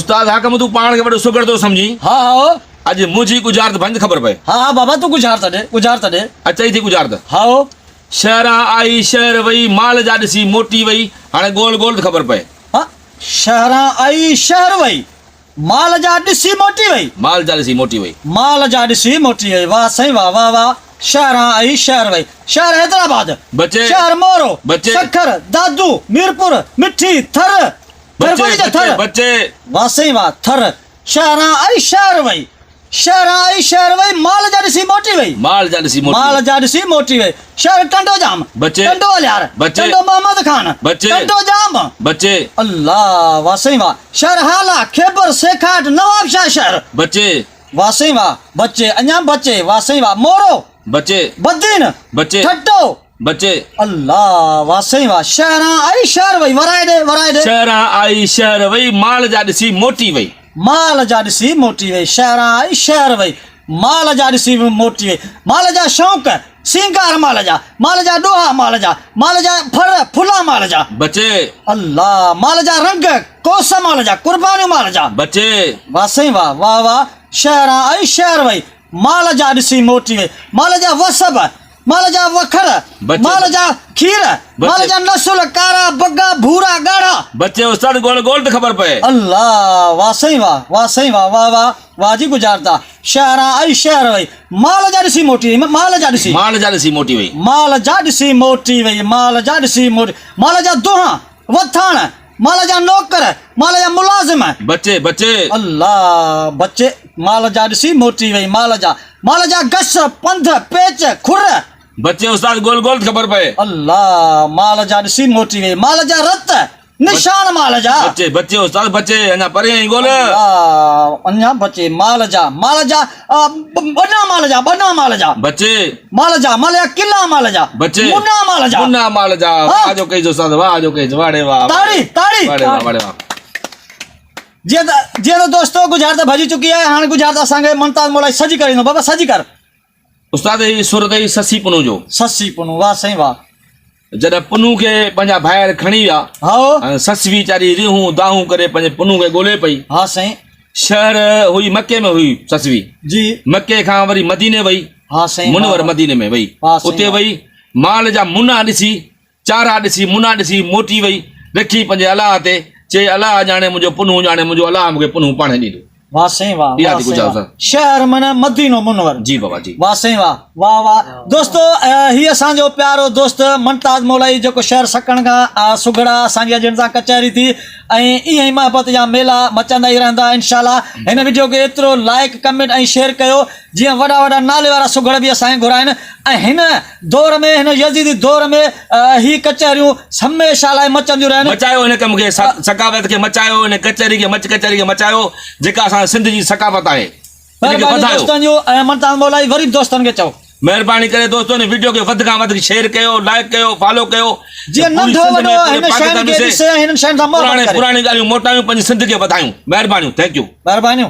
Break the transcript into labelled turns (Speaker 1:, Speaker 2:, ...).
Speaker 1: उस्ताद हाकम तू पाण के बड़ो सुगड़ तो समझी।
Speaker 2: हाँ हाँ
Speaker 1: आज मुझी गुजारत बंद खबर पे।
Speaker 2: हाँ हाँ बाबा तू गुजार तॾे
Speaker 1: अच्छा ही थी गुजारत।
Speaker 2: हाँ
Speaker 1: शहर आई शहर वही माल जा ॾिसी मोटी वही हाणे गोल गोल खबर पे।
Speaker 2: हाँ शहरां आई शहर वई माल जा ॾिसी मोटी वई
Speaker 1: माल जा ॾिसी मोटी वही।
Speaker 2: माल जा ॾिसी मोटी वई वाह साईं वाह वाह वाह शहरां आई शहर वई शहर हैदराबाद
Speaker 1: बच्चे
Speaker 2: शहर मोरो
Speaker 1: बच्चे
Speaker 2: सखर दादू मीरपुर मिठी थर
Speaker 1: बच्चे
Speaker 2: भरभरी जा
Speaker 1: बच्चे
Speaker 2: थर
Speaker 1: बच्चे
Speaker 2: वाह साईं वाह थर शहरां आई शहर वई शहरां आई शहर वई माल जा ॾिसी मोटी वई
Speaker 1: माल जा ॾिसी मोटी
Speaker 2: माल जा ॾिसी मोटी वई शहर टंडो जाम
Speaker 1: बच्चे
Speaker 2: टंडो अलियार
Speaker 1: बच्चे
Speaker 2: टंडो मोहम्मद खान
Speaker 1: बच्चे
Speaker 2: टंडो जाम
Speaker 1: बच्चे
Speaker 2: अल्लाह वाह साईं वाह शहर हाला खेबर सेखाट नवाबशाह शहर
Speaker 1: बच्चे
Speaker 2: वाह साईं वाह बच्चे अञा बच्चे वाह साईं वाह मोरो
Speaker 1: बच्चे
Speaker 2: बदीन
Speaker 1: बच्चे
Speaker 2: ठट्टो
Speaker 1: बच्चे
Speaker 2: अल्लाह वाह साईं वाह शहरां आई शहर वई वराए दे
Speaker 1: शहर आई शहर वही माल जा ॾिसी मोटी वही।
Speaker 2: माल जा ॾिसी मोटी वई शहरां आई शहर वई माल जा ॾिसी मोटी वई माल जा शौक़ सिंगार माल जा ॾोहा माल जा फर फुला माल जा
Speaker 1: बच्चे
Speaker 2: अल्लाह माल जा रंग कोस माल जा कुर्बानियूं माल जा
Speaker 1: बच्चे
Speaker 2: वाह साईं वाह वाह वाह शहरां आई शहर वई माल जा ॾिसी मोटी वई माल जा वसब माल जा वखर
Speaker 1: बच्चे
Speaker 2: माल जा खीर माल जा नसुल कारा बग्गा भूरा ॻाढ़ा
Speaker 1: बच्चे उस्ताद गोल गोल तो खबर पे।
Speaker 2: अल्लाह वाह साईं वाह वाह वाह वाह जी गुजारता शहरां आई शहर वई माल जा ॾिसी मोटी वई माल जा ॾिसी
Speaker 1: मोटी वही।
Speaker 2: माल जा ॾिसी मोटी वई माल जा ॾिसी मोटी माल जा दोहा वथाण माल जा नौकर माल जा मुलाज़िम
Speaker 1: बच्चे बच्चे
Speaker 2: अल्लाह बच्चे माल जा ॾिसी मोटी वई माल जा गस पंध पेच खुर
Speaker 1: बच्चे उस्ताद गोल गोल तो खबर पे।
Speaker 2: अल्लाह माल जा ॾिसी मोटी वई माल जा रत निशान माल जा
Speaker 1: बच्चे बच्चे उस्ताद बच्चे अञा परे आई गोल
Speaker 2: अञा बच्चे माल जा बना माल जा
Speaker 1: बच्चे
Speaker 2: माल जा किला माल जा
Speaker 1: बच्चे
Speaker 2: मुन्ना माल जा
Speaker 1: वाह जो कही उस्ताद वाह जो कही वाड़े वाह
Speaker 2: ताड़ी
Speaker 1: वाड़े वाह।
Speaker 2: जीअं त दोस्तो गुजारत भॼी चुकी आहे हाणे गुजारत असांखे मुमताज़ मोलाई सजी करे ॾींदो बाबा सजी कर
Speaker 1: उस्ताद ही सूरत ही ससी पुनू जो
Speaker 2: ससी पुनू वाह साईं वाह
Speaker 1: जॾहिं पुनू खे पंहिंजा भाइर खणी विया
Speaker 2: हाँ
Speaker 1: सस वीचारी रिहूं दाहूं करे पंहिंजे पुनू खे ॻोल्हे पई।
Speaker 2: हाँ साईं
Speaker 1: शहर हुई मके में हुई ससवी
Speaker 2: जी
Speaker 1: मके खां वरी मदीने वई
Speaker 2: हाँ साईं
Speaker 1: मुनवर मदीने में वई
Speaker 2: हाँ साईं
Speaker 1: उते वई माल जा मुना ॾिसी चारा ॾिसी मुना ॾिसी मोटी वई रखी पंहिंजे अलाह ते चई अलाह ॼाणे मुंहिंजो पुनू ॼाणे मुंहिंजो अलाह मूंखे पुनू पाण ॾींदो।
Speaker 2: वाह साईं वाह
Speaker 1: इहा थी गुजारत।
Speaker 2: शहर माना मदीनो मुनवर
Speaker 1: जी बाबा जी
Speaker 2: वाह साईं वाह वाह वाह दोस्तो ही असांजो प्यारो दोस्त मुमताज़ मोलाई जेको शहर सकण खां सुगड़ा असांजी अॼु सां कचहरी थी ऐं ईअं ई महबत जा मेला मचंदा ई रहंदा इंशाल्लाह। हिन वीडियो खे एतिरो लाइक कमेंट ऐं शेयर कयो जीअं वॾा वॾा नाले वारा सुगड़ बि असांखे घुराइनि ऐं हिन दौर में हिन यज़ीदी दौर में ही कचहरियूं हमेशह लाइ मचंदियूं रहनि।
Speaker 1: मचायो हिन कम खे सकावत खे मचायो हिन कचहरी खे मचायो जेका असां सिंध जी सकावत आहे।
Speaker 2: दोस्तनि जो ऐं मुमताज़ मोलाई वरी दोस्तनि खे चओ
Speaker 1: महिरबानी करे दोस्तों ने वीडियो खे वध खां वध शेयर कयो लाइक कयो फॉलो कयो
Speaker 2: जीअं नंढो वॾो हिन शहर खे ॾिसे हिन शहर सां
Speaker 1: पुराणी ॻाल्हियूं मोटायूं पंहिंजी सिंध खे वधायूं। महिरबानियूं थैंक यू
Speaker 2: महिरबानियूं